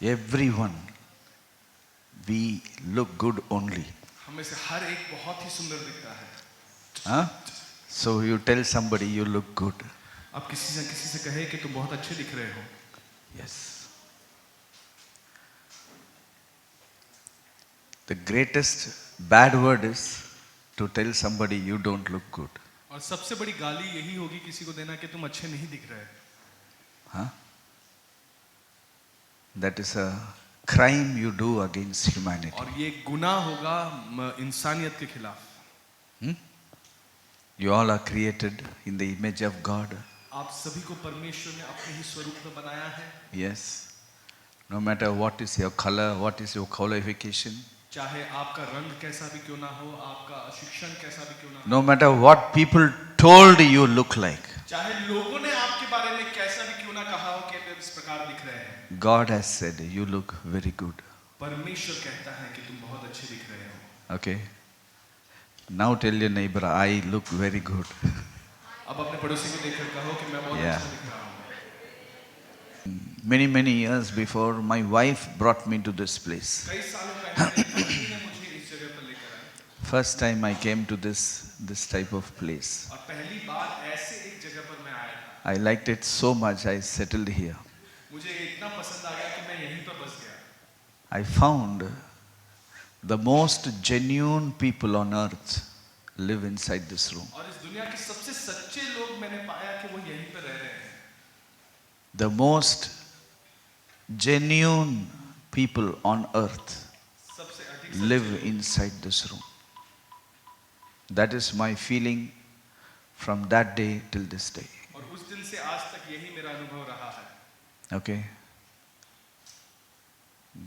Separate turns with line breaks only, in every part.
Everyone, we look good only.
हमें से हर एक बहुत ही सुंदर दिखता है.
Huh? So you tell somebody you look good.
आप किसी से कहे कि तुम बहुत अच्छे दिख रहे हो.
Yes. The greatest bad word is to tell somebody you don't look good.
और सबसे बड़ी गाली यही होगी किसी को देना कि तुम अच्छे नहीं दिख रहे.
Huh? That is a crime you do against humanity.
और ये गुनाह होगा इंसानियत के खिलाफ.
You all are created in the image of God.
आप सभी को परमेश्वर ने अपने ही स्वरूप में बनाया है.
Yes. No matter what is your color, what is your qualification.
चाहे आपका रंग कैसा भी क्यों ना हो, आपका शिक्षण कैसा भी क्यों ना हो.
No matter what people told you look like.
चाहे लोगों ने आपके बारे में कैसा भी क्यों ना कहा हो कि आप इस प्रकार दिख रहे हैं.
God has said you look very good.
परमेश्वर कहता है कि तुम बहुत अच्छे दिख रहे हो.
Okay. Now tell your neighbor, I look very good.
अब अपने पड़ोसी को देखकर कहो कि मैं बहुत अच्छा दिख रहा हूँ.
Many years before, my wife brought me to this place.
कई सालों पहले मेरी पत्नी ने मुझे इस जगह पर लेकर आई.
First time I came to this type of place.
और पहली बार ऐसे एक जगह पर मैं आया था.
I liked it so much, I settled here.
मुझे इतना पसंद आ गया कि मैं यहीं पर बस गया.
I found the most genuine people on earth live inside this room.
और इस दुनिया के सबसे सच्चे लोग मैंने पाया कि वो यहीं पर रह रहे हैं.
The most genuine people on earth
सबसे अधिक
live inside this room. That is my feeling from that day till this day.
और उस दिन से आज तक यही मेरा अनुभव रहा है.
Okay.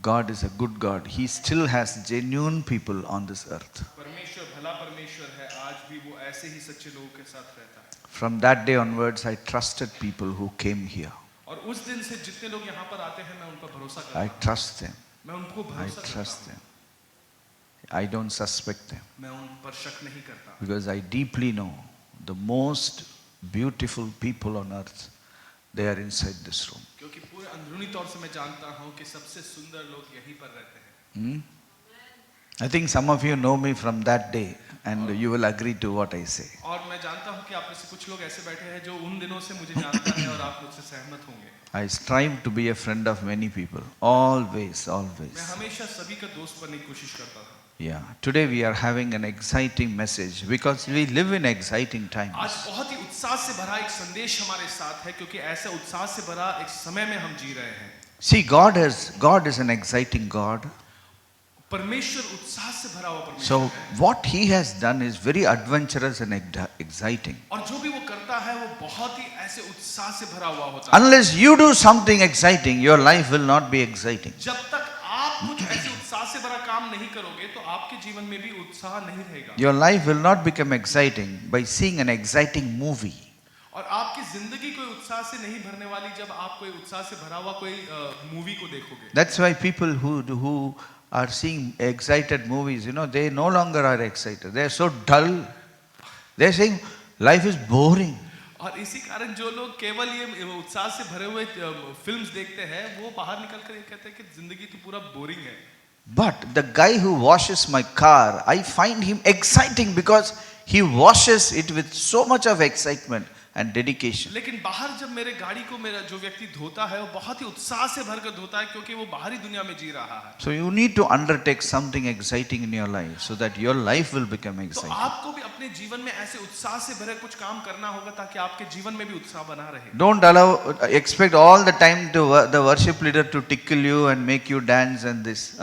God is a good God. He still has genuine people on this earth.
परमेश्वर भला परमेश्वर है. आज भी वो ऐसे ही सच्चे लोगों के साथ रहता है.
From that day onwards, I trusted people who came here.
और उस दिन से जितने लोग यहाँ पर आते हैं मैं उन पर भरोसा करता
I
हूँ.
trust them.
मैं उनको
I
भरोसा करता
trust
हूँ.
them. I don't suspect them.
मैं उन पर शक नहीं करता.
Because I deeply know the most beautiful people on earth, they are inside this room.
क्योंकि पूरे अंदरूनी तौर से मैं जानता हूँ कि सबसे सुंदर लोग यहीं पर रहते हैं.
I think some of you know me from that day and you will agree to what I say.
और मैं जानता हूँ कि आप में से कुछ लोग ऐसे बैठे हैं जो उन दिनों से मुझे जानता है और आप मुझसे सहमत होंगे.
I strive to be a friend of many people. Always, always.
मैं हमेशा सभी का दोस्त बनने की कोशिश करता हूँ.
Yeah. Today we are having an exciting message because we live in exciting times.
आज बहुत ही उत्साह से भरा एक संदेश हमारे साथ है क्योंकि ऐसे उत्साह से भरा एक समय में हम जी रहे हैं.
See, God is an exciting God.
परमेश्वर उत्साह से भरा हुआ परमेश्वर
So
है.
what He has done is very adventurous and exciting.
और जो भी वो करता है वो बहुत ही ऐसे उत्साह से भरा हुआ होता है.
Unless you do something exciting, your life will not be exciting.
जब तक आप कुछ ऐसे उत्साह से भरा काम नहीं करोगे तो आपके जीवन में भी उत्साह नहीं रहेगा.
Your life will not become exciting by seeing an exciting movie.
और आपकी जिंदगी कोई उत्साह से नहीं भरने वाली जब आप कोई उत्साह से भरा हुआ कोई मूवी को देखोगे.
That's why people who are seeing excited movies, they no longer are excited. They are so dull. They are saying life is boring.
और इसी कारण जो लोग केवल ये उत्साह से भरे हुए फिल्म्स देखते हैं वो बाहर निकलकर ये कहते हैं कि जिंदगी तो पूरा बोरिंग है.
But the guy who washes my car, I find him exciting because he washes it with so much of excitement and dedication.
लेकिन बाहर जब मेरे गाड़ी को मेरा जो व्यक्ति धोता है वो बहुत ही उत्साह से भरकर धोता है क्योंकि वो बाहरी दुनिया में जी रहा है.
So you need to undertake something exciting in your life so that your life will become
तो
exciting.
आपको भी अपने जीवन में ऐसे उत्साह से भरे कुछ काम करना होगा ताकि आपके जीवन में भी उत्साह बना रहे.
Don't expect all the time the worship leader to tickle you and make you dance and this.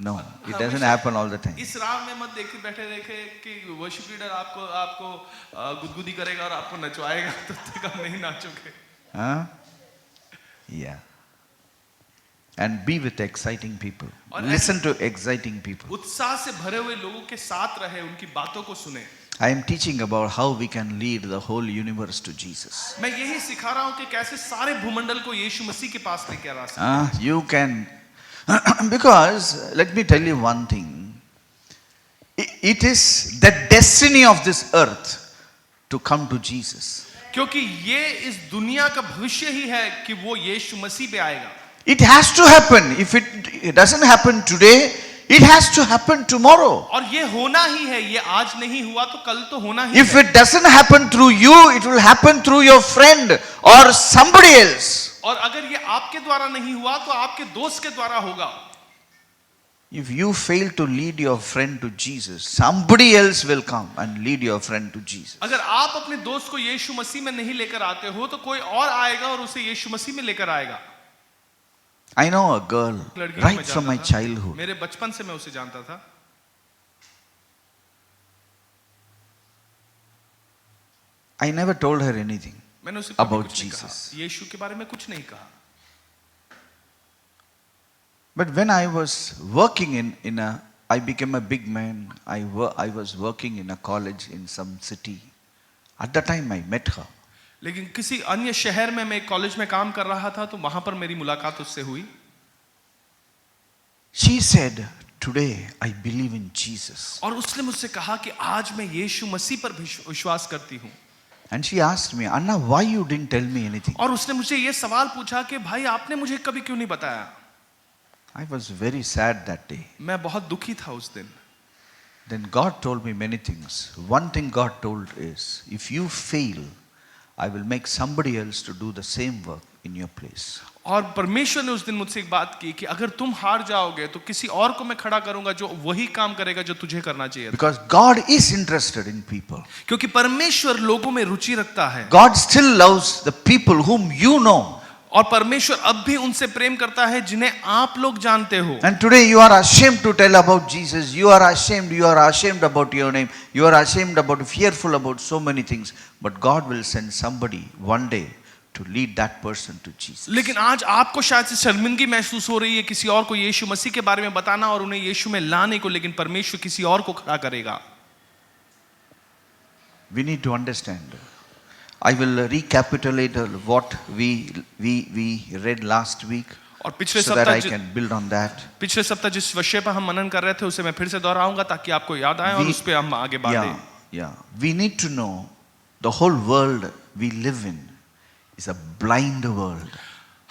No, it doesn't happen all the time.
इस राह में मत देखते बैठे देखे कि वर्शिप लीडर आपको गुदगुदी करेगा और आपको नचवाएगा तब तक आप नहीं नाचोगे.
Yeah. And be with exciting people. Listen to exciting people.
उत्साह से भरे हुए लोगों के साथ रहे, उनकी बातों को सुने.
I am teaching about how we can lead the whole universe to Jesus.
मैं यही सिखा रहा हूँ कि कैसे सारे भूमंडल को यीशु मसीह के पास लेकर आ सकते.
You can, because let me tell you one thing. It is the destiny of this earth to come to Jesus.
क्योंकि ये इस दुनिया का भविष्य ही है कि वो यीशु मसीह पे आएगा.
It has to happen. If it doesn't happen today, it has to happen tomorrow.
और ये होना ही है. ये आज नहीं हुआ तो कल तो होना ही
If
है.
it doesn't happen through you, it will happen through your friend or somebody else.
और अगर ये आपके द्वारा नहीं हुआ तो आपके दोस्त के द्वारा होगा.
If you fail to lead your friend to Jesus, somebody else will come and lead your friend to Jesus.
अगर आप अपने दोस्त को यीशु मसीह में नहीं लेकर आते हो तो कोई और आएगा और उसे यीशु मसीह में लेकर आएगा.
I know a girl
लड़की को
right
मैं
from
जानता
my
था.
childhood.
मेरे बचपन से मैं उसे जानता था.
I never told her anything.
मैंने उसे
About
कुछ नहीं कहा.
Jesus.
यीशु के बारे में कुछ नहीं कहा.
But when I was working I became a big man. I was working in a college in some city. At that time I met her.
लेकिन किसी अन्य शहर में मैं कॉलेज में काम कर रहा था तो वहां पर मेरी मुलाकात उससे हुई.
She said, "Today I believe in Jesus."
और उसने मुझसे कहा कि आज मैं यीशु मसीह पर विश्वास करती हूँ.
And she asked me, "Anna, why you didn't tell me anything?"
और उसने मुझे ये सवाल पूछा कि भाई आपने मुझे कभी क्यों नहीं बताया.
I was very sad that day.
मैं बहुत दुखी था उस दिन.
Then God told me many things. One thing God told is, if you fail, I will make somebody else to do the same work in your place.
और परमेश्वर ने उस दिन मुझसे एक बात की कि अगर तुम हार जाओगे तो किसी और को मैं खड़ा करूंगा जो वही काम करेगा जो तुझे करना चाहिए.
Because God is interested in people.
क्योंकि परमेश्वर लोगों में रुचि रखता है.
God still loves the people whom you know.
और परमेश्वर अब भी उनसे प्रेम करता है जिन्हें आप लोग जानते हो.
And today you are ashamed to tell about Jesus. You are ashamed about your name. You are ashamed fearful about so many things. But God will send somebody one day to lead that person to Jesus.
लेकिन आज आपको शायद से शर्मिंदगी महसूस हो रही है किसी और को यीशु मसीह के बारे में बताना और उन्हें यीशु में लाने को, लेकिन परमेश्वर किसी और को खड़ा करेगा.
We need to understand. I will recapitulate what we read last week
और पिछले
so that I
सप्ताह
can build on that.
पिछले सप्ताह जिस विषय पर हम मनन कर रहे थे उसे मैं फिर से दोहराऊंगा ताकि आपको याद आए और उस पे हम आगे बढ़ें.
Yeah. We need to know the whole world we live in is a blind world.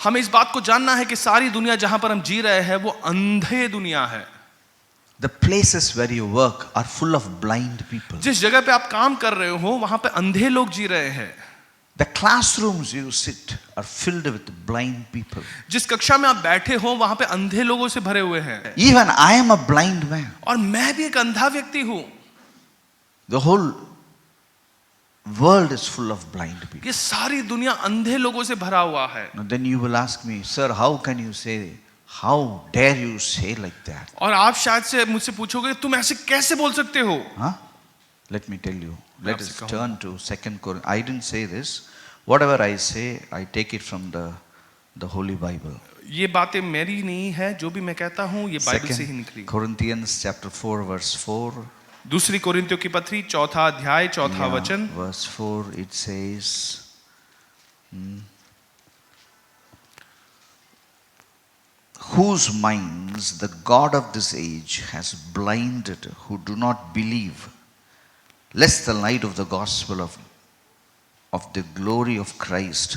हमें इस बात को जानना है कि सारी दुनिया जहां पर हम जी रहे हैं वो अंधे दुनिया है.
The places where you work are full of blind people.
जिस जगह पे आप काम कर रहे हो वहां पे अंधे लोग जी रहे हैं.
The classrooms you sit are filled with blind people.
जिस कक्षा में आप बैठे हो वहां पे अंधे लोगों से भरे हुए हैं.
Even I am a blind man.
और मैं भी एक अंधा व्यक्ति हूं.
The whole world is full of blind people.
ये सारी दुनिया अंधे लोगों से भरा हुआ है.
Now then you will ask me, "Sir, how can you say, how dare you say like that?"
और आप शायद से मुझसे पूछोगे तुम ऐसे कैसे बोल सकते हो.
Huh? Let me tell you. Let
आपसे
us
कहूँ.
turn to 2 Corinthians. I didn't say this. Whatever I say, I take it from the Holy Bible.
ये बातें मेरी नहीं है, जो भी मैं कहता हूँ ये बाइबल से ही
2
निकली.
Corinthians chapter 4 verse 4.
दूसरी कोरिन्थियों की पत्री 4 अध्याय 4 वचन.
Verse 4 it says, whose minds the God of this age has blinded, who do not believe, lest the light of the gospel of the glory of Christ,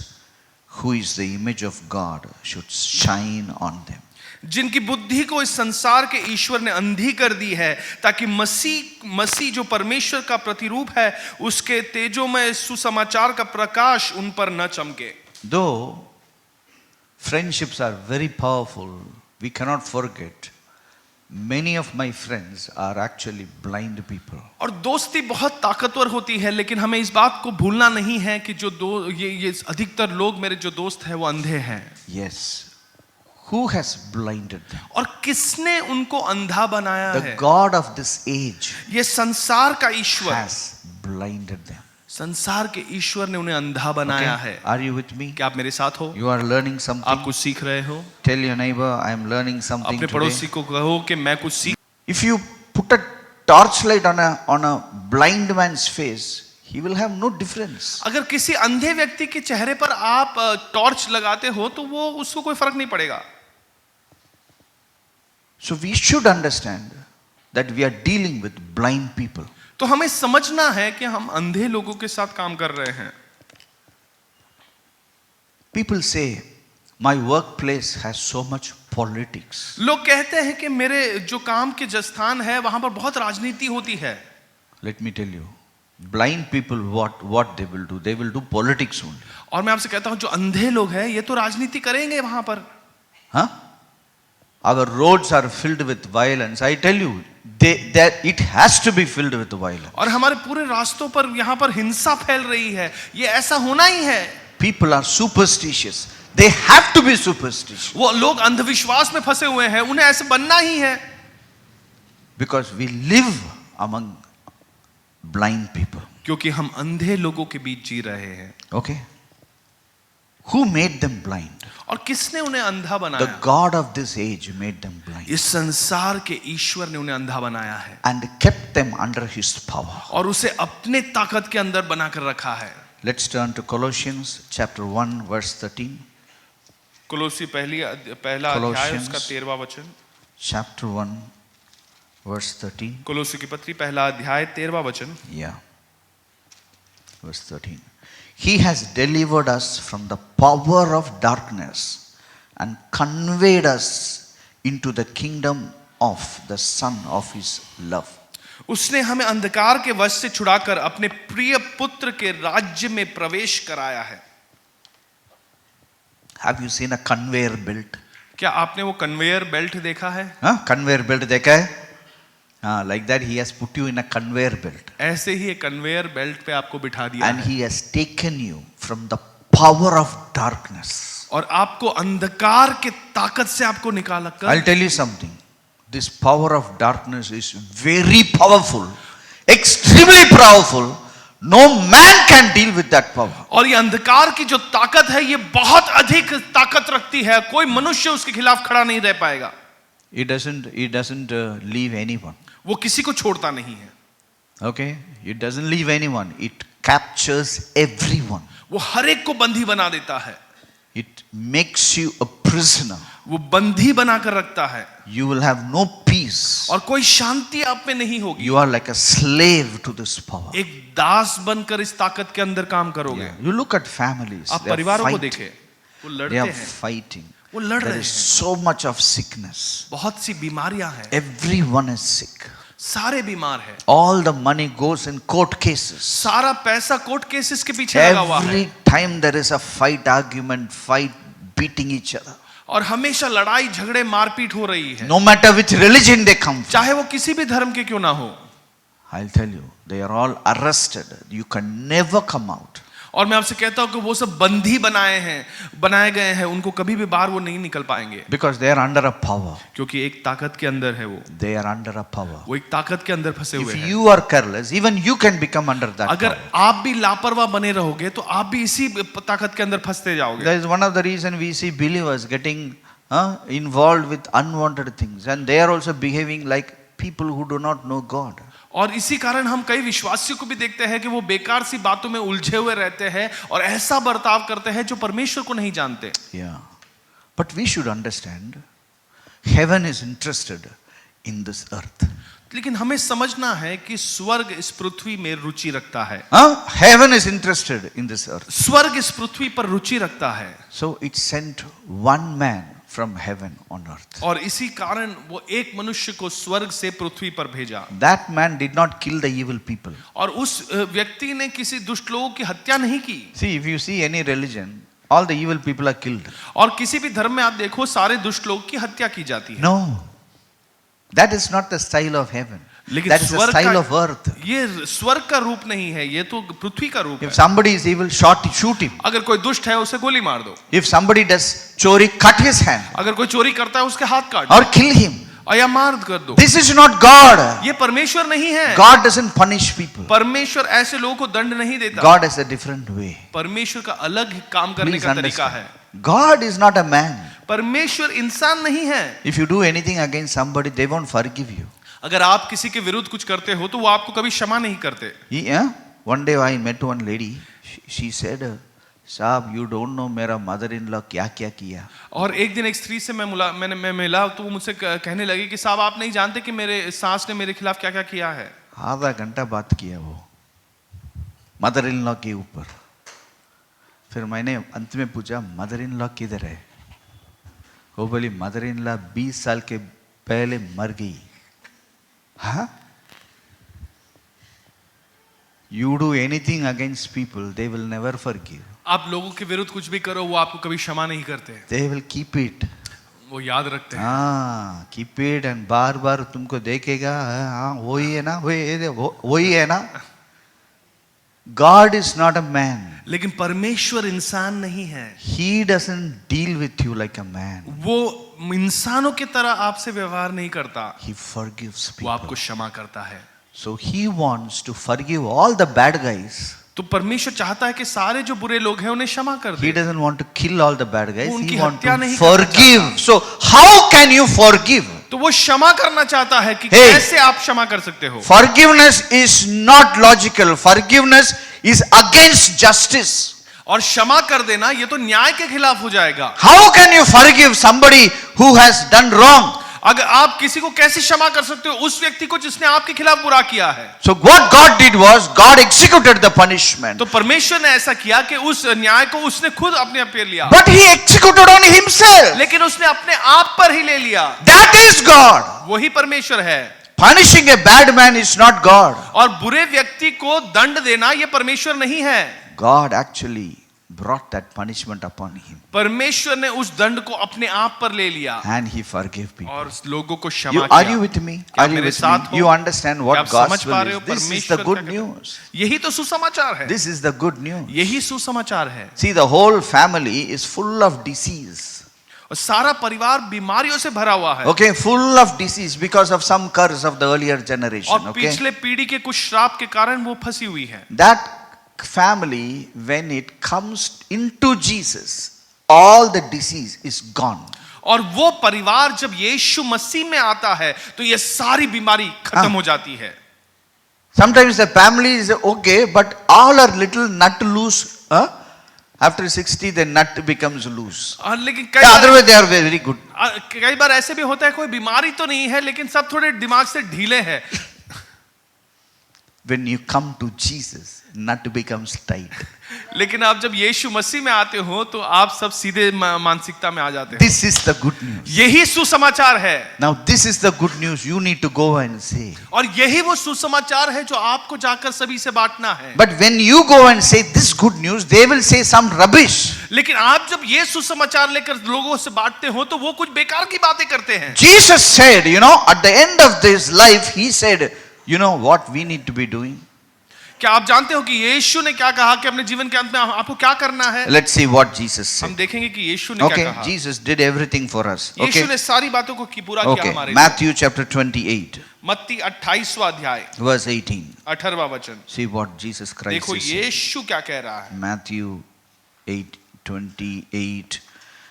who is the image of God, should shine on them.
जिनकी बुद्धि को इस संसार के ईश्वर ने अंधी कर दी है ताकि मसीह जो परमेश्वर का प्रतिरूप है उसके तेजोमय सुसमाचार का प्रकाश उन पर न चमके.
Though friendships are very powerful, we cannot forget many of my friends are actually blind people.
और दोस्ती बहुत ताकतवर होती है लेकिन हमें इस बात को भूलना नहीं है कि जो ये अधिकतर लोग मेरे जो दोस्त हैं वो अंधे हैं.
Yes. Who has blinded them?
और किसने उनको अंधा बनाया
The
है.
God of this age
ये संसार का ईश्वर,
has blinded them.
संसार के ईश्वर ने उन्हें अंधा बनाया है.
Are you with me?
क्या आप मेरे साथ हो?
You are learning
आप
something.
कुछ सीख रहे हो?
Tell your neighbor, I am learning something
अपने
today.
पड़ोसी को कहो कि मैं कुछ सीख.
If you put a torchlight on a blind man's face, he will have no difference.
अगर किसी अंधे व्यक्ति के चेहरे पर आप टॉर्च लगाते हो तो वो उसको कोई फर्क नहीं पड़ेगा.
So we should understand that we are dealing with blind people.
तो हमें समझना है कि हम अंधे लोगों के साथ काम कर रहे हैं।
People say, my workplace has so much politics.
लोग कहते हैं कि मेरे जो काम के जो स्थान है वहां पर बहुत राजनीति होती है।
Let me tell you, blind people, what they will do? They will do politics only.
और मैं आपसे कहता हूं जो अंधे लोग हैं ये तो राजनीति करेंगे वहां पर।
Huh? Our roads are filled with violence. I tell you, it has to be filled with violence.
और हमारे पूरे रास्तों पर यहाँ पर हिंसा फैल रही है, ये ऐसा होना ही है।
People are superstitious. They have to be superstitious.
वो लोग अंधविश्वास में फंसे हुए हैं, उन्हें ऐसे बनना ही है।
Because we live among blind people.
क्योंकि हम अंधे लोगों के बीच जी रहे हैं।
Okay? Who made them blind?
और किसने उन्हें अंधा
The
बनाया?
God of this age made them blind
इस संसार के ईश्वर ने उन्हें अंधा बनाया है
and kept them under His power.
और उसे अपने ताकत के अंदर बनाकर रखा है।
Let's turn to Colossians chapter 1 verse 13.
कोलोसी पहला अध्याय उसका 13वां वचन।
Chapter 1 verse 13.
कोलोसी की पत्री पहला अध्याय 13वां वचन।
Yeah. Verse 13. He has delivered us from the power of darkness and conveyed us into the kingdom of the Son of His love.
उसने हमें अंधकार के वश से छुड़ाकर अपने प्रिय पुत्र के राज्य में प्रवेश कराया है।
Have you seen a conveyor belt?
क्या आपने वो कन्वेयर बेल्ट देखा है?
Conveyor belt देखा है? Like that he has put you in a conveyor belt.
ऐसे ही एक कन्वेयर बेल्ट पे आपको बिठा दिया
And
है
He has taken you from the power of darkness.
और आपको अंधकार के ताकत से आपको निकाला कर।
I'll tell you something. This power of darkness is very powerful, extremely powerful. No man can deal with that power.
और ये अंधकार की जो ताकत है ये बहुत अधिक ताकत रखती है, कोई मनुष्य उसके खिलाफ खड़ा नहीं रह पाएगा।
It doesn't leave anyone.
वो किसी को छोड़ता नहीं है।
Okay? It doesn't leave anyone. It captures everyone.
वो हर एक को बंदी बना देता है।
It makes you a prisoner.
वो बंदी बनाकर रखता है
You will have no peace.
और कोई शांति आप में नहीं होगी।
You are like a slave to this power.
एक दास बनकर इस ताकत के अंदर काम करोगे।
You look at families.
आप
They are
परिवारों को
fighting.
देखें, वो
They
लड़ते
are
हैं,
fighting.
वो लड़
There
रहे
is
हैं।
so much of sickness.
बहुत सी बीमारियां हैं,
Everyone is sick.
सारे बीमार हैं।
All the money goes in court cases.
सारा पैसा कोर्ट केसेस के पीछे लगा हुआ है
Every time there is a fight, argument, fight, beating each other.
और हमेशा लड़ाई झगड़े मारपीट हो रही है,
No matter which religion they come from.
चाहे वो किसी भी धर्म के क्यों ना हो।
I'll tell you, they are all arrested. You can never come out.
और मैं आपसे कहता हूं कि वो सब बंदी बनाए गए हैं, उनको कभी भी बाहर वो नहीं निकल पाएंगे।
Because they are under a power.
क्योंकि एक ताकत के अंदर है वो
They are under a power.
वो एक ताकत के अंदर फंसे हुए
If
हैं।
you are careless, even you can become under that
अगर
power.
आप भी लापरवाह बने रहोगे तो आप भी इसी ताकत के अंदर फंसते जाओगे।
That is one of the reasons we see believers getting involved with unwanted things, and they are also behaving like people who do not know God.
और इसी कारण हम कई विश्वासियों को भी देखते हैं कि वो बेकार सी बातों में उलझे हुए रहते हैं और ऐसा बर्ताव करते हैं जो परमेश्वर को नहीं जानते।
Yeah, but we should understand, heaven is interested in this earth.
लेकिन हमें समझना है कि स्वर्ग इस पृथ्वी में रुचि रखता है।
Heaven is interested in this earth.
स्वर्ग इस पृथ्वी पर रुचि रखता है।
So it sent one man from heaven on earth.
और इसी कारण वो एक मनुष्य को स्वर्ग से पृथ्वी पर भेजा।
That man did not kill the evil people.
और उस व्यक्ति ने किसी दुष्ट लोगों की हत्या नहीं की।
See, if you see any religion, all the evil people are killed.
और किसी भी धर्म में आप देखो सारे दुष्ट लोगों की हत्या की जाती है।
No, that is not the style of heaven.
लेकिन
That is the
स्वर्ग
style
का
of earth.
ये स्वर्ग का रूप नहीं है, ये तो पृथ्वी का रूप है।
If somebody is evil, shoot him.
अगर कोई दुष्ट है उसे गोली मार दो।
If somebody does chori, cut his hand
अगर कोई चोरी करता है उसके हाथ काट
or kill him.
दो या मार कर दो।
This is not God.
ये परमेश्वर नहीं है।
God doesn't punish people.
परमेश्वर ऐसे लोगों को दंड नहीं देता।
God has a different way.
परमेश्वर का अलग काम करने
Please
का तरीका
understand.
है।
God is not a man.
परमेश्वर इंसान नहीं है।
If you do anything against somebody, they won't forgive you.
अगर आप किसी के विरुद्ध कुछ करते हो तो वो आपको कभी क्षमा नहीं करते।
One day I met one lady. She said, "Saab, you don't know मेरा mother-in-law क्या क्या किया."
और एक दिन एक स्त्री से मैं मिला तो वो मुझसे कहने लगी कि साहब आप नहीं जानते कि मेरे सास ने मेरे खिलाफ क्या क्या किया है।
आधा घंटा बात किया वो मदर इन लॉ के ऊपर। फिर मैंने अंत में पूछा मदर इन लॉ किधर है? वो बोली मदर इन लॉ 20 साल के पहले मर गई। हाँ, you do anything against people they will never forgive.
आप लोगों के विरुद्ध कुछ भी करो वो आपको कभी क्षमा नहीं करते,
दे विल कीप इट,
वो याद रखते हैं।
हाँ कीप इट, एंड बार बार तुमको देखेगा, हाँ वही है ना, वही है ना। God is not a man.
लेकिन परमेश्वर इंसान नहीं है।
He doesn't deal with you like a man.
वो इंसानों की तरह आपसे व्यवहार नहीं करता,
He forgives
वो
people.
आपको क्षमा करता है।
So he wants to forgive all the bad guys.
तो परमेश्वर चाहता है कि सारे जो बुरे लोग हैं उन्हें क्षमा कर
He
they.
doesn't want to kill all the bad guys.
वो उनकी
He wants
हत्या
to
नहीं करना
forgive. So how can you forgive?
तो वो क्षमा करना चाहता है कि
Hey.
कैसे आप क्षमा कर सकते हो।
Forgiveness is not logical. Forgiveness is against justice.
और क्षमा कर देना ये तो न्याय के खिलाफ हो जाएगा।
How can you forgive somebody who has done wrong?
अगर आप किसी को कैसे क्षमा कर सकते हो, उस व्यक्ति को जिसने आपके खिलाफ बुरा किया है।
So what God did was God executed the punishment.
तो परमेश्वर ने ऐसा किया कि उस न्याय को उसने खुद अपने पे लिया,
But he executed on himself.
लेकिन उसने अपने आप पर ही ले लिया।
That is God.
वही परमेश्वर है।
Punishing a bad man is not God.
और बुरे व्यक्ति को दंड देना ये परमेश्वर नहीं है।
God actually brought that punishment upon him.
परमेश्वर ने उस दंड को अपने आप पर ले लिया
And he forgave people.
और लोगों को क्षमा
Are
किया।
you with me?
क्या
Are you
मेरे
with
साथ
me?
हो?
You understand
क्या
what
आप समझ
gospel
पा रहे हो?
is? This is
परमेश्वर
the
क्या
good
कहता है?
news.
यही तो सुसमाचार है।
This is the good news.
यही सुसमाचार है।
See, the whole family is full of disease.
और सारा परिवार बीमारियों से भरा हुआ है।
Okay, full of disease because of some curse of the earlier generation.
और
Okay,
पिछले पीढ़ी के कुछ श्राप के कारण वो फंसी हुई है।
that family, when it comes into Jesus, all the disease is gone.
और वो परिवार जब यीशु मसीह में आता है तो ये सारी बीमारी खत्म हो जाती है।
Sometimes the family is okay, but all are little nut loose. After 60, the nut becomes loose.
और लेकिन
Yeah, otherwise they are very good.
कई बार ऐसे भी होता है, कोई बीमारी तो नहीं है लेकिन सब थोड़े दिमाग से ढीले हैं।
When you come to Jesus, nut becomes tight.
लेकिन आप जब यीशु मसीह में आते हो तो आप सब सीधे मानसिकता में आ जाते हैं।
This is the good news.
यही सुसमाचार है।
Now this is the good news you need to go and say.
और यही वो सुसमाचार है जो आपको जाकर सभी से बांटना है।
But when you go and say this good news, they will say some rubbish.
लेकिन आप जब ये सुसमाचार लेकर लोगों से बांटते हो तो वो कुछ बेकार की बातें करते हैं।
Jesus said, at the end of this life, he said, what we need to be doing?
क्या आप जानते हो कि यीशु ने क्या कहा कि अपने जीवन के अंत में आपको क्या करना है?
Let's see what Jesus
हम
said.
देखेंगे कि यीशु ने क्या
Okay,
कहा।
Jesus did everything for us.
Yeshu
Okay,
ने सारी बातों को पूरा किया
okay.
हमारे लिए।
Matthew chapter 28,
मत्ती 28वां अध्याय
verse 18.
18वां वचन।
See what Jesus Christ
देखो
is saying.
यीशु क्या कह रहा है।
Matthew 8:28.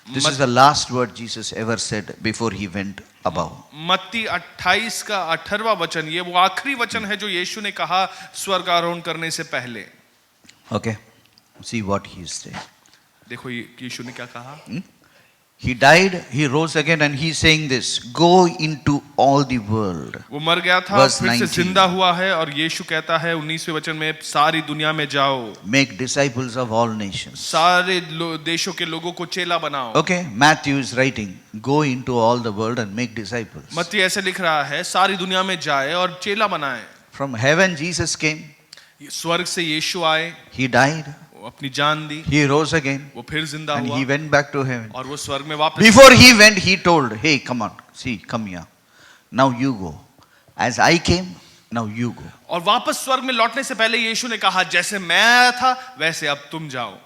This is the last word Jesus ever said before he went above.
मत्ती 28 का 18वां वचन, ये वो आखिरी वचन है जो यीशु ने कहा स्वर्ग आरोहण करने से पहले।
Okay, see what he is saying.
देखो यीशु ने क्या कहा।
He died, he rose again, and he's saying this: go into all the world.
वो मर गया था,
Verse
फिर से
19.
जिंदा हुआ है और यीशु कहता है 19वें वचन में, सारी दुनिया में जाओ,
Make disciples of all nations.
सारे देशों के लोगों को चेला बनाओ।
Okay, Matthew is writing, go into all the world and make disciples.
मत्ती ऐसे लिख रहा है, सारी दुनिया में जाए और चेला बनाए।
From heaven Jesus came,
स्वर्ग से यीशु आए,
he died,
वो अपनी जान दी,
he rose again,
वो फिर जिंदा
and
हुआ
he went back to heaven.
और वो स्वर्ग में वापस।
Before he went, he told, hey, come on, see, come here. Now you go. As I came, now you go.
और वापस स्वर्ग में लौटने से पहले यीशु ने कहा, जैसे मैं आया था वैसे अब तुम जाओ।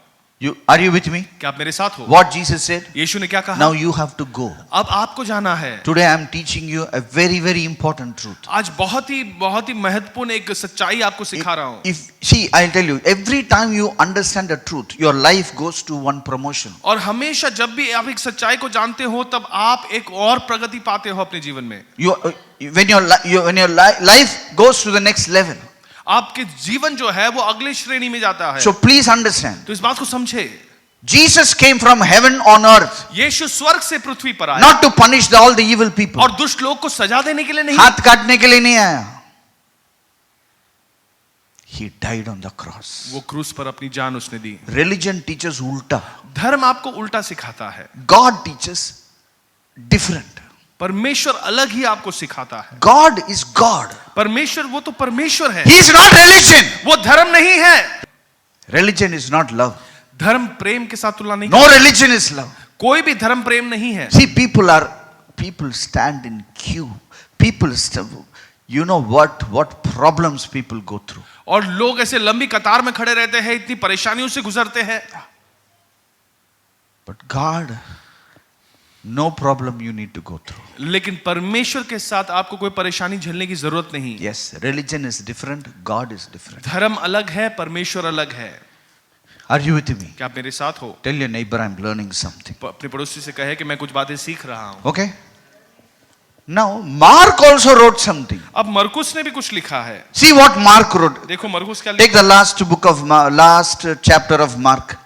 Are you with me?
क्या आप मेरे साथ हो?
What Jesus said?
यीशु ने क्या कहा?
Now you have to go.
अब आपको जाना है।
Today I am teaching you a very, very important truth.
आज बहुत ही महत्वपूर्ण एक सच्चाई आपको सिखा रहा हूँ।
See, I'll tell you, every time you understand the truth, your life goes to one promotion.
और हमेशा जब भी आप एक सच्चाई को जानते हो तब आप एक और प्रगति पाते हो अपने जीवन में।
When your life goes to the next level.
आपके जीवन जो है वो अगले श्रेणी में जाता है।
So please understand.
तो इस बात को समझे।
Jesus came from heaven on earth.
यीशु स्वर्ग से पृथ्वी पर आया।
Not to punish all the evil people.
और दुष्ट लोग को सजा देने के लिए नहीं।
हाथ काटने के लिए नहीं आया. He died on the cross.
वो क्रूस पर अपनी जान उसने दी।
Religion teaches ulta.
धर्म आपको उल्टा सिखाता है,
God teaches different.
परमेश्वर अलग ही आपको सिखाता है।
God is God.
परमेश्वर वो तो परमेश्वर है,
He is not religion.
वो धर्म नहीं है।
Religion is not love.
धर्म प्रेम के साथ तुलना नहीं
No religion is love.
कोई भी धर्म प्रेम नहीं है।
See, people stand in queue. You know what problems people go through.
और लोग ऐसे लंबी कतार में खड़े रहते हैं, इतनी परेशानियों से गुजरते हैं।
But God, no problem you need to go through.
लेकिन परमेश्वर के साथ आपको कोई परेशानी झेलने की जरूरत नहीं।
Yes, religion is different, God is different.
धर्म अलग है, परमेश्वर अलग है।
Are you with me?
क्या आप मेरे साथ हो?
Tell your neighbor I'm learning something.
अपने पड़ोसी से कहे कि मैं कुछ बातें सीख रहा हूं।
Okay? Now, Mark also wrote something.
अब मरकुस ने भी कुछ लिखा है।
See what Mark wrote.
देखो मरकुस क्या
Take
लिखा।
the last chapter of Mark.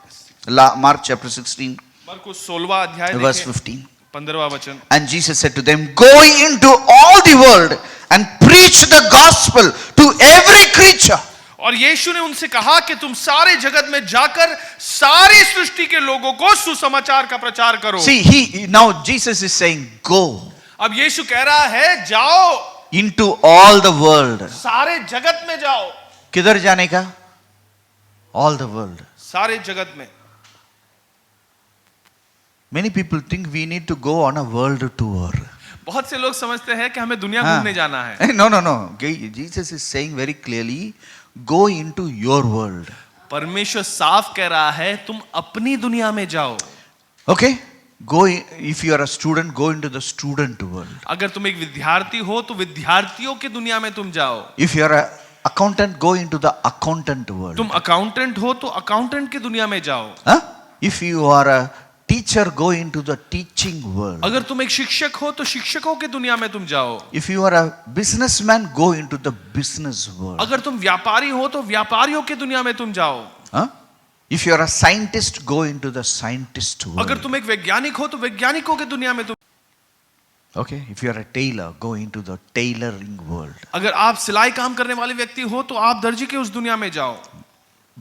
Mark chapter 16,
मरकुस 16वां अध्याय
verse
देखें,
15.
15वां वचन।
And Jesus said to them, go into all the world and preach the gospel to every creature.
और यीशु ने उनसे कहा कि तुम सारे जगत में जाकर सारी सृष्टि के लोगों को सुसमाचार का प्रचार करो।
See, now Jesus is saying, go
अब यीशु कह रहा है जाओ
into all the world.
सारे जगत में जाओ।
किधर जाने का? All the world.
सारे जगत में।
Many people think we need to go on a world tour.
बहुत से लोग समझते हैं कि हमें दुनिया घूमने जाना है।
No. Jesus is saying very clearly, go into your world.
परमेश्वर साफ कह रहा है तुम अपनी दुनिया में जाओ।
Okay? If you are a student, go into the student world.
अगर तुम एक विद्यार्थी हो तो विद्यार्थियों की दुनिया में तुम जाओ।
If you are an accountant, go into the accountant world.
तुम अकाउंटेंट हो तो अकाउंटेंट की दुनिया में जाओ।
Huh? If you are a teacher, go into the teaching world.
अगर तुम एक शिक्षक हो तो शिक्षकों की दुनिया में तुम जाओ।
If you are a businessman, go into the business world.
अगर तुम व्यापारी हो तो व्यापारियों की दुनिया में तुम जाओ।
Huh? If you are a scientist, go into the scientist world.
अगर तुम एक वैज्ञानिक हो तो वैज्ञानिकों की दुनिया में तुम।
Okay? If you are a tailor, go into the tailoring world.
अगर आप सिलाई काम करने वाले व्यक्ति हो तो आप दर्जी के उस दुनिया में जाओ।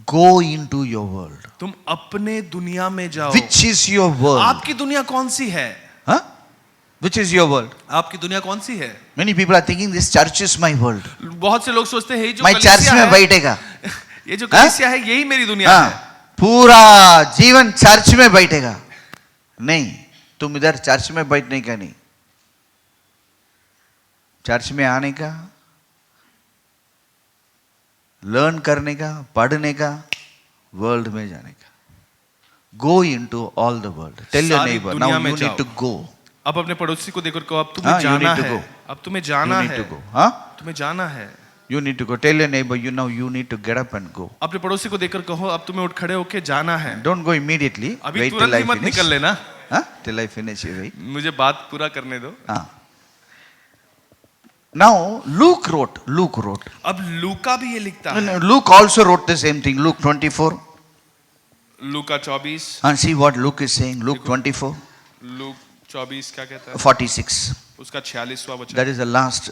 Go into your world.
तुम अपने दुनिया में जाओ।
Which is your world?
आपकी दुनिया कौन सी है?
Huh? Which is your world?
आपकी दुनिया कौन सी है?
Many people are thinking this church is my world.
बहुत से लोग सोचते हैं ये जो
मैं चर्च
कलीसिया
में
है,
बैठेगा,
ये जो कलीसिया है यही मेरी दुनिया
हाँ,
है।
पूरा जीवन चर्च में बैठेगा। नहीं, तुम इधर चर्च में बैठने का नहीं, चर्च में आने का, लर्न करने का, पढ़ने का, वर्ल्ड में जाने का। Go into all the world. Tell your
सारी
neighbor,
दुनिया
now
में
you
जाओ।
need to go.
अब अपने पड़ोसी को देखकर कहो अब
हाँ,
तुम्हें
you
जाना
need to
है।
go.
अब तुम्हें जाना
You need
है।
to go. Huh?
तुम्हें जाना है।
You need to go. Tell your neighbor, you need to get up and go.
अपने पड़ोसी को देखकर कहो अब तुम्हें उठ खड़े होके जाना है।
Don't go immediately.
अभी
Wait till
तुरंत
I
ही मत
finish.
निकल लेना।
Huh? Till I finish, you wait.
मुझे बात पूरा करने दो।
Now, Luke wrote.
अब लूका भी ये लिखता है।
Luke also wrote the same thing. Luke 24.
Luka 24।
And see what Luke is saying. Luke 24,
look 24 क्या कहता है?
46.
उसका 46वां वचन।
That is the last.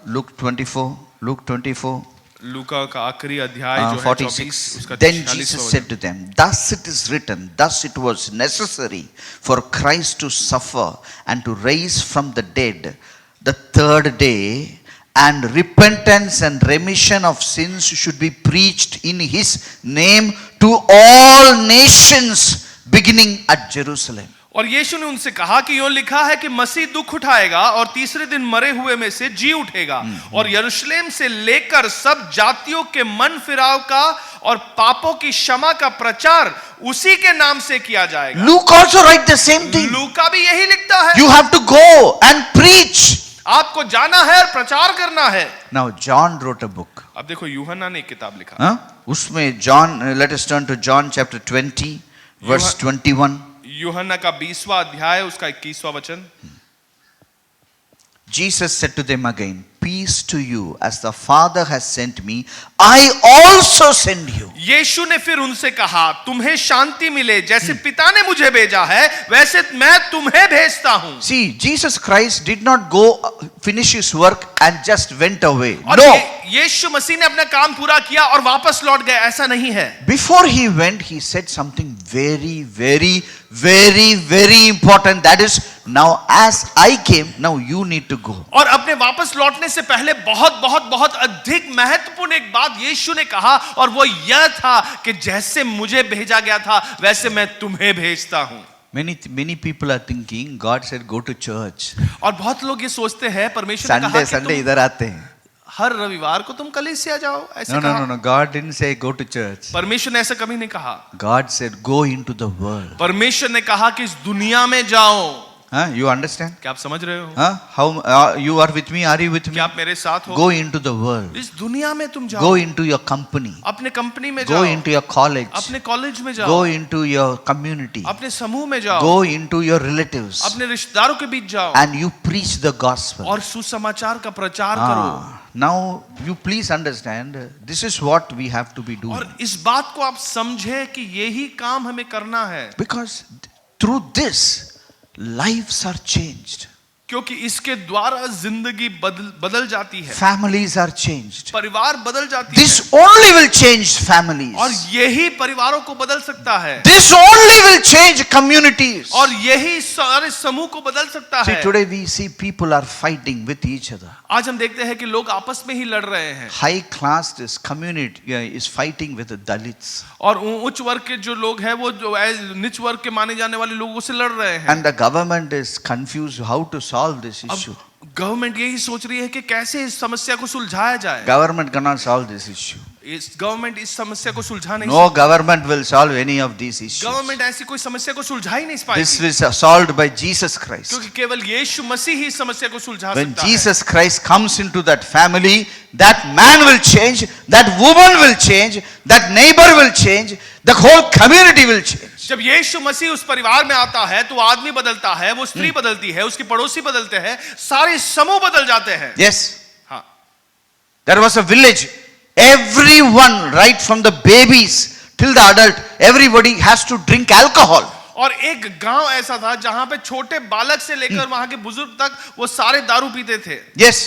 Luke 24.
लूका का आखिरी अध्याय जो है
46.
24 उसका
Then
46वां
Jesus
वचन।
said to them, thus it is written, thus it was necessary for Christ to suffer and to rise from the dead the third day, and repentance and remission of sins should be preached in his name to all nations, beginning at Jerusalem.
और यीशु ने उनसे कहा कि यूं लिखा है कि मसीह दुख उठाएगा और तीसरे दिन मरे हुए में से जी उठेगा और यरूशलेम से लेकर सब जातियों के मन फिराव का और पापों की क्षमा का प्रचार उसी के नाम से किया जाएगा।
Luke also write the same thing.
लूका भी यही लिखता है।
You have to go and preach.
आपको जाना है और प्रचार करना है।
Now John wrote a book.
अब देखो यूहन्ना ने एक किताब लिखा।
उसमें John, let us turn to John chapter 20, verse 21.
यूहन्ना का 20वां अध्याय उसका 21वां वचन।
Jesus said to them again, peace to you. As the Father has sent me, I also send you.
यीशु ने फिर उनसे कहा, तुम्हें शांति मिले, जैसे पिता ने मुझे भेजा है वैसे मैं तुम्हें भेजता हूं।
See, Jesus Christ did not go finish his work and just went away.
और
No.
यीशु मसीह ने अपना काम पूरा किया और वापस लौट गए, ऐसा नहीं है।
Before he went, he said something very, very, very, very important. That is, now as I came, now you need to go.
और अपने वापस लौटने से पहले बहुत बहुत बहुत अधिक महत्वपूर्ण एक बात यीशु ने कहा, और वो यह था कि जैसे मुझे भेजा गया था वैसे मैं तुम्हें भेजता हूं।
Many people are thinking God said go to church.
और बहुत लोग ये सोचते हैं परमेश्वर ने कहा कि
Sunday
तुम
इधर आते हैं.
हर रविवार को तुम कलीसिया जाओ, ऐसे
No,
कहा।
no, no, no. God didn't say go to church.
परमेश्वर ने ऐसा कभी नहीं कहा।
God said go into the world.
परमेश्वर ने कहा कि इस दुनिया में जाओ।
Huh? You understand?
क्या आप समझ रहे हो?
Huh? How you are with me? Are you with me?
क्या आप मेरे साथ हो?
Go into the world.
इस दुनिया में तुम जाओ।
Go into your company.
अपने कंपनी में
Go
जाओ।
into your college.
अपने कॉलेज में जाओ।
Go into your community.
अपने समूह में जाओ।
Go into your relatives.
अपने रिश्तेदारों के बीच जाओ।
And you preach the gospel.
और सुसमाचार का प्रचार करो।
Now you please understand, this is what we have to be doing.
और इस बात को आप समझे कि यही काम हमें करना है।
Because through this, lives are changed.
क्योंकि इसके द्वारा जिंदगी बदल जाती है।
Families are changed.
परिवार बदल जाती
This
है।
only will change families.
और यही परिवारों को बदल सकता है।
This only will change communities.
और यही सारे समूह को बदल सकता
See,
है।
today we see people are fighting with each other.
आज हम देखते हैं कि लोग आपस में ही लड़ रहे हैं।
High class this community is fighting with the Dalits.
और उच्च वर्ग के जो लोग हैं वो जो नीच वर्ग के माने जाने वाले लोगों से लड़ रहे हैं।
And the government is confused how to solve this issue.
Government यही सोच रही है कि कैसे इस समस्या को सुलझाया जाए।
Government cannot solve this issue.
इस गवर्नमेंट इस समस्या को सुलझा नहीं
No government will solve any of these issues.
Government ऐसी कोई समस्या को सुलझा ही नहीं पाएगी।
This is solved by Jesus Christ.
क्योंकि केवल यीशु मसीह ही इस समस्या को सुलझा
When
सकता है।
Jesus Christ comes into that family, that man will change, that woman will change, that neighbor will change, the whole community will change.
जब यीशु मसीह उस परिवार में आता है तो आदमी बदलता है, वो स्त्री बदलती है, उसके पड़ोसी बदलते हैं, सारे समूह बदल जाते हैं।
Yes.
हाँ।
There was a village. Everyone, right from the babies till the adult, everybody has to drink alcohol.
और एक गांव ऐसा था जहां पे छोटे बालक से लेकर वहां के बुजुर्ग तक वो सारे दारू पीते थे।
Yes.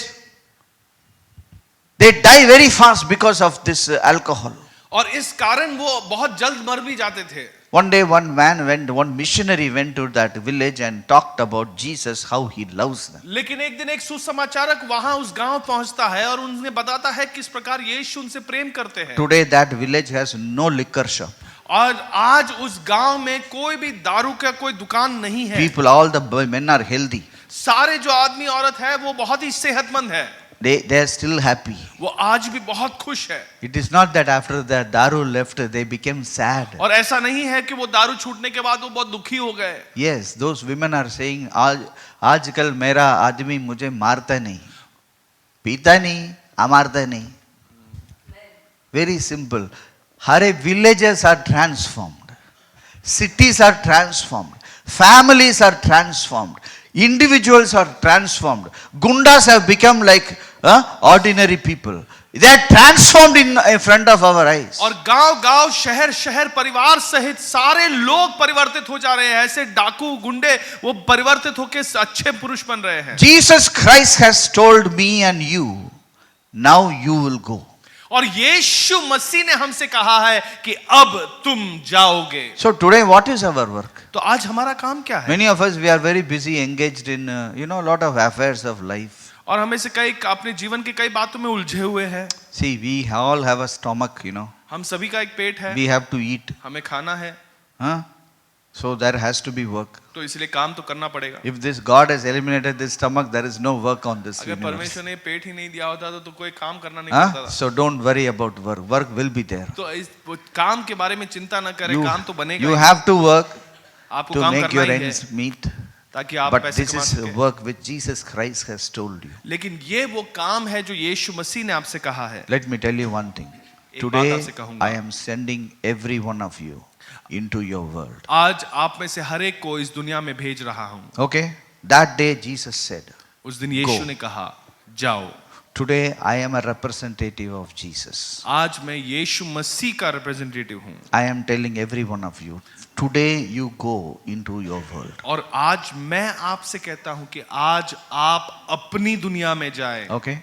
They die very fast because of this alcohol.
और इस कारण वो बहुत जल्द मर भी जाते थे।
One day one missionary went to that village and talked about Jesus, how he loves them.
लेकिन एक दिन एक सुसमाचारक वहां उस गांव पहुंचता है और उन्हें बताता है किस प्रकार यीशु उनसे प्रेम करते हैं।
Today that village has no liquor shop.
और आज उस गांव में कोई भी दारू का कोई दुकान नहीं है।
People, all the men are healthy.
सारे जो आदमी औरत है वो बहुत ही सेहतमंद है।
They are still happy.
वो आज भी बहुत खुश है।
It is not that after the daru left they became sad.
और ऐसा नहीं है कि वो दारू छूटने के बाद वो बहुत दुखी हो गए।
Yes, those women are saying आजकल मेरा आदमी मुझे मारता नहीं, पीता नहीं, मारता नहीं. Very simple. Hare villages are transformed, cities are transformed, families are transformed, individuals are transformed. Gundas have become like ordinary people. They are transformed in front of our eyes.
और गांव-गांव, शहर-शहर, परिवार सहित सारे लोग परिवर्तित हो जा रहे हैं। ऐसे डाकू, गुंडे वो परिवर्तित होकर अच्छे पुरुष बन रहे हैं।
Jesus Christ has told me and you, now you will go.
और यीशु मसीह ने हमसे कहा है कि अब तुम जाओगे।
So today what is our work?
तो आज हमारा काम क्या है?
Many of us, we are very busy engaged in a lot of affairs of life.
और हमें से कई अपने जीवन की कई बातों में उलझे हुए हैं।
See, we all have a stomach,
हम सभी का एक पेट है।
we have to eat.
हमें खाना है।
Huh? So there has to be work.
तो इसलिए काम तो करना पड़ेगा।
If this God has eliminated this stomach, there is no work on this
अगर
universe.
परमेश्वर ने पेट ही नहीं दिया होता तो कोई काम करना नहीं पड़ता था।
So don't worry about work. Work will be there.
तो इस काम के बारे में चिंता न करें, काम तो बनेगा।
You have to work
आपको
to
काम
make
करना
your
ही है
ends meet.
ताकि आप
But
पैसे
this
कमा
is
सकें।
work which Jesus Christ has told you.
लेकिन ये वो काम है जो यीशु मसीह ने आपसे कहा है।
Let me tell you one thing.
एक बात
Today
आपसे कहूंगा।
I am sending every one of you into your world.
आज आप में से हर एक को इस दुनिया में भेज रहा हूं।
Okay? That day Jesus said,
उस दिन यीशु
Go.
ने कहा, जाओ।
Today I am a representative of Jesus.
आज मैं यीशु मसीह का रिप्रेजेंटेटिव हूँ
I am telling every one of you, today you go into your world.
और आज मैं आपसे कहता हूँ कि आज आप अपनी दुनिया में जाएं।
Okay?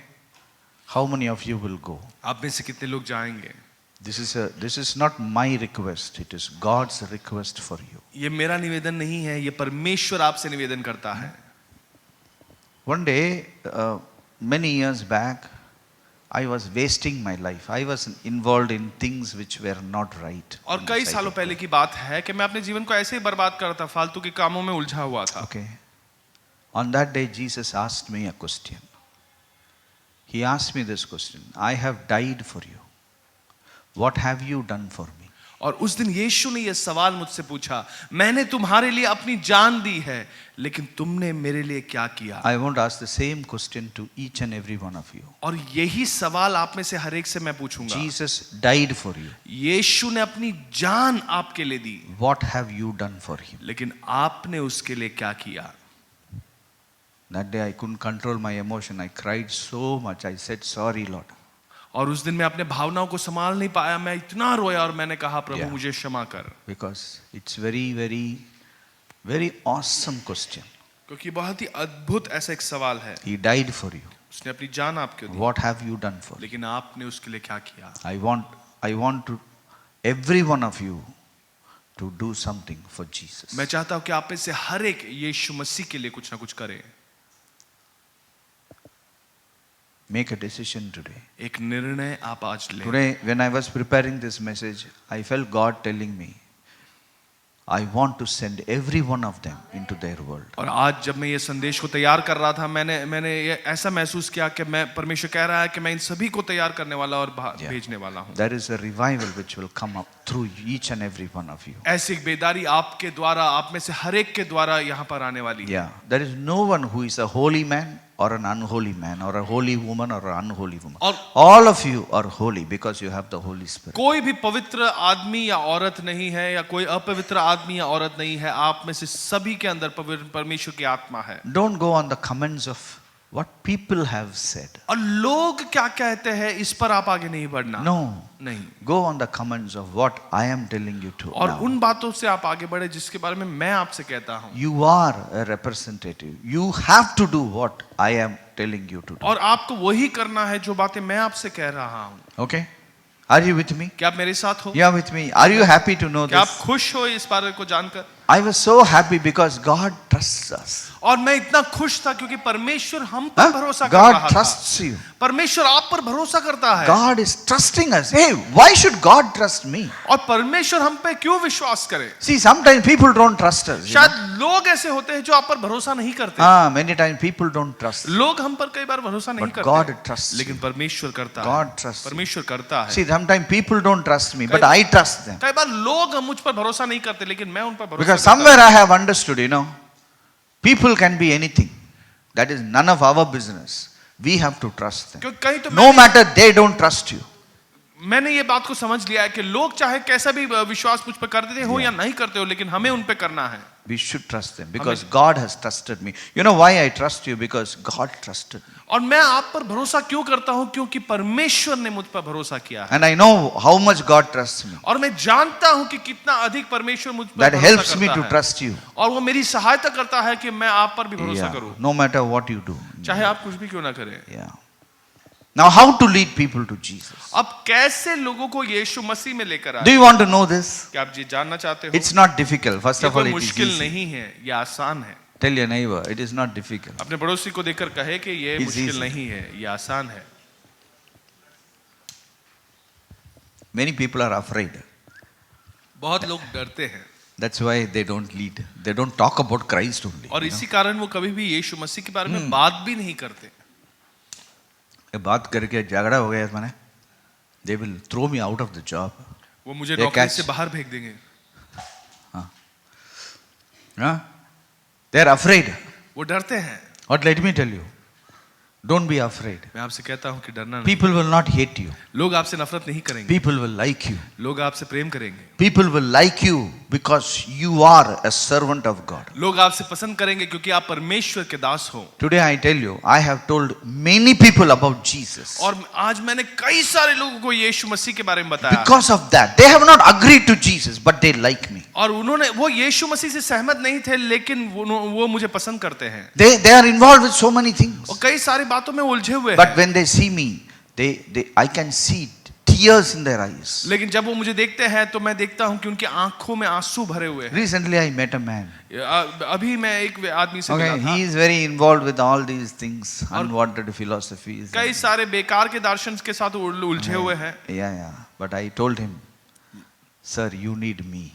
How many of you will go?
आप में से कितने लोग जाएंगे?
This is not my request, it is God's request for you.
ये मेरा निवेदन नहीं है, ये परमेश्वर आपसे निवेदन करता है।
One day, many years back, I was wasting my life. I was involved in things which were not right.
और
in the
कई
sight
सालों
of
पहले
God.
की बात है कि मैं अपने जीवन को ऐसे ही बर्बाद कर रहा था, फालतू के कामों में उलझा हुआ था।
Okay. On that day, Jesus asked me a question. He asked me this question: I have died for you. What have you done for me?
और उस दिन यीशु ने यह सवाल मुझसे पूछा, मैंने तुम्हारे लिए अपनी जान दी है, लेकिन तुमने मेरे लिए क्या किया?
I want to ask the same question to each and every one of you.
और यही सवाल आप में से हर एक से मैं पूछूंगा।
Jesus died for you.
यीशु ने अपनी जान आपके लिए दी,
What have you done for him?
लेकिन आपने उसके लिए क्या किया?
That day I couldn't control my emotion. I cried so much. I said, "Sorry, Lord."
और उस दिन मैं अपने भावनाओं को संभाल नहीं पाया, मैं इतना रोया और मैंने कहा, प्रभु
Yeah.
मुझे क्षमा कर।
Because it's very awesome question.
क्योंकि बहुत ही अद्भुत ऐसा एक सवाल है।
He died for you.
उसने अपनी जान आपको दी,
What have you done for him?
लेकिन आपने उसके लिए क्या किया?
I want to every one of you to do something for Jesus.
मैं चाहता हूं कि आप में से हर एक यीशु मसीह के लिए कुछ ना कुछ करे।
Make a decision today.
एक निर्णय आप आज लें।
Today, when I was preparing this message, I felt God telling me, I want to send every one of them into their world.
और आज जब मैं ये संदेश को तैयार कर रहा था, मैंने ये ऐसा महसूस किया कि मैं परमेश्वर कह रहा है कि मैं इन सभी को तैयार करने वाला और
Yeah.
भेजने वाला हूँ।
There is a revival which will come up through each and every one of you.
ऐसी एक बेदारी आपके द्वारा, आप में से हर एक के द्वारा यहाँ पर आने वाली है।
Yeah, there is no one who is a holy man or an unholy man or a holy woman or an unholy woman.
और
All of you are holy because you have the Holy Spirit.
कोई भी पवित्र आदमी या औरत नहीं है, या कोई अपवित्र आदमी या औरत नहीं है। आप में से सभी के अंदर परमेश्वर की आत्मा है।
Don't go on the comments of what people have said.
और लोग क्या कहते हैं, इस पर आप आगे नहीं बढ़ना।
No,
नहीं।
go on the comments of what I am telling you to
और
now.
उन बातों से आप आगे बढ़े जिसके बारे में मैं आपसे कहता हूँ।
You are a representative. You have to do what I am telling you to do.
और आपको वही करना है जो बातें मैं आपसे कह रहा हूँ।
Okay? Are you with me?
क्या आप मेरे साथ हो?
You are with me. Are you happy to know
क्या आप
this?
खुश हो इस बारे को जानकर?
I was so happy because God trusts us.
और मैं इतना खुश था क्योंकि परमेश्वर हम पर
Huh?
भरोसा कर
God
रहा था।
trusts you.
परमेश्वर आप पर भरोसा करता है।
God is trusting us. Hey, why should God trust me?
और परमेश्वर हम पे क्यों विश्वास करे?
See, sometimes people don't trust us.
शायद लोग ऐसे होते हैं जो आप पर भरोसा नहीं करते।
Many times people don't trust.
लोग हम पर कई बार भरोसा नहीं
But
करते,
God trusts
लेकिन
you.
परमेश्वर करता है।
God trusts you.
परमेश्वर करता है।
See, sometimes people don't trust me, but I trust them.
कई बार लोग मुझ पर भरोसा नहीं करते, लेकिन मैं उन पर भरोसा
Because
करता हूं।
somewhere I have understood, people can be anything. That is none of our business. We have to trust them.
क्योंकि कहीं तो
No matter they don't trust you.
मैंने ये बात को समझ लिया है कि लोग चाहे कैसा भी विश्वास मुझ पर करते हो या नहीं करते हो, लेकिन हमें उन पे करना है।
We should trust them because God has trusted me. You know why I trust you? Because God trusted me.
और मैं आप पर भरोसा क्यों करता हूं? क्योंकि परमेश्वर ने मुझ पर भरोसा किया है।
And I know how much God trusts me.
और मैं जानता हूं कि कितना अधिक परमेश्वर मुझ पर
That
भरोसा
helps me
करता
to
है।
trust you.
और वो मेरी सहायता करता है कि मैं आप पर भी भरोसा करूं,
No matter what you do.
चाहे आप कुछ भी क्यों ना करें।
Yeah. Now, how to lead people to Jesus?
अब कैसे लोगों को यीशु मसीह में लेकर
Do
आए?
you want to know this?
क्या आप ये जानना चाहते हो?
It's not difficult. First
ये
of all,
कोई
it is
मुश्किल
easy.
नहीं है, ये आसान है।
Tell your neighbor, it is not difficult.
अपने पड़ोसी को देखकर कहे कि ये
It's
मुश्किल
easy.
नहीं है, ये आसान है।
Many people are afraid.
बहुत लोग डरते हैं
That's why they don't lead. They don't talk about Christ only.
और इसी कारण वो कभी भी यीशु मसीह के बारे में बात भी नहीं करते।
ये बात करके झगड़ा हो गया मैंने. They will throw me out of the job.
वो मुझे
They
नौकरी
catch.
से बाहर फेंक देंगे।
Huh? They are afraid.
वो डरते हैं।
But let me tell you, don't be afraid.
मैं आपसे कहता हूँ कि डरना नहीं।
People will not hate you.
लोग आपसे नफरत नहीं करेंगे,
People will like you.
लोग आपसे प्रेम करेंगे,
People will like you because you are a servant of God.
लोग आपसे पसंद करेंगे क्योंकि आप परमेश्वर के दास हो।
Today I tell you, I have told many people about Jesus.
और आज मैंने कई सारे लोगों को यीशु मसीह के बारे में बताया।
Because of that, they have not agreed to Jesus, but they like me.
और उन्होंने वो यीशु मसीह से सहमत नहीं थे, लेकिन वो मुझे पसंद करते हैं।
They are involved with so many things.
और कई सारी बातों में उलझे हुए हैं।
But when they see me, I can see tears in their eyes.
लेकिन जब वो मुझे देखते हैं तो मैं देखता हूं कि उनकी आंखों में आंसू भरे हुए हैं।
Recently I met a man.
अभी मैं एक आदमी से मिला था।
He is very involved with all these things, unwanted philosophies.
कई सारे बेकार के दर्शन के साथ उलझे हुए हैं।
Yeah. But I told him, sir, you need me.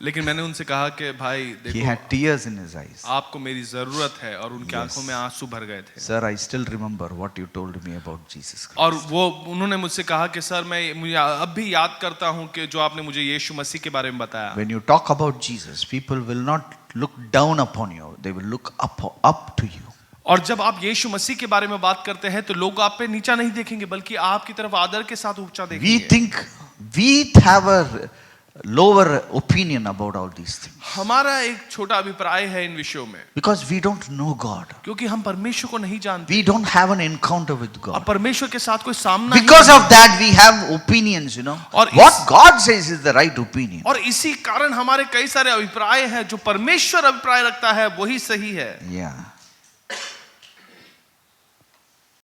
लेकिन मैंने उनसे कहा कि भाई
He
देखो,
had tears in his eyes.
आपको मेरी जरूरत है, और उनकी आंखों में आंसू भर गए थे।
Sir, I still remember what you told me about Jesus Christ.
और वो उन्होंने मुझसे कहा कि सर मुझे अब भी याद करता हूं कि जो आपने मुझे यीशु मसीह के बारे में बताया।
When you talk about Jesus, people will not look down upon you. They will look up to you.
और जब आप यीशु मसीह के बारे में बात करते हैं तो लोग आप पे नीचा नहीं देखेंगे, बल्कि आपकी तरफ आदर के साथ ऊंचा
We
देखेंगे।
think we have a lower opinion about all these things.
हमारा एक छोटा अभिप्राय है इन विषयों में,
Because we don't know God.
क्योंकि हम परमेश्वर को नहीं जानते
We don't have an encounter with
और
God.
परमेश्वर के साथ कोई सामना
Because
नहीं
of that, we have opinions, you know.
और
What God says is the right opinion.
और इसी कारण हमारे कई सारे अभिप्राय हैं। जो परमेश्वर अभिप्राय रखता है वही सही है।
Yeah.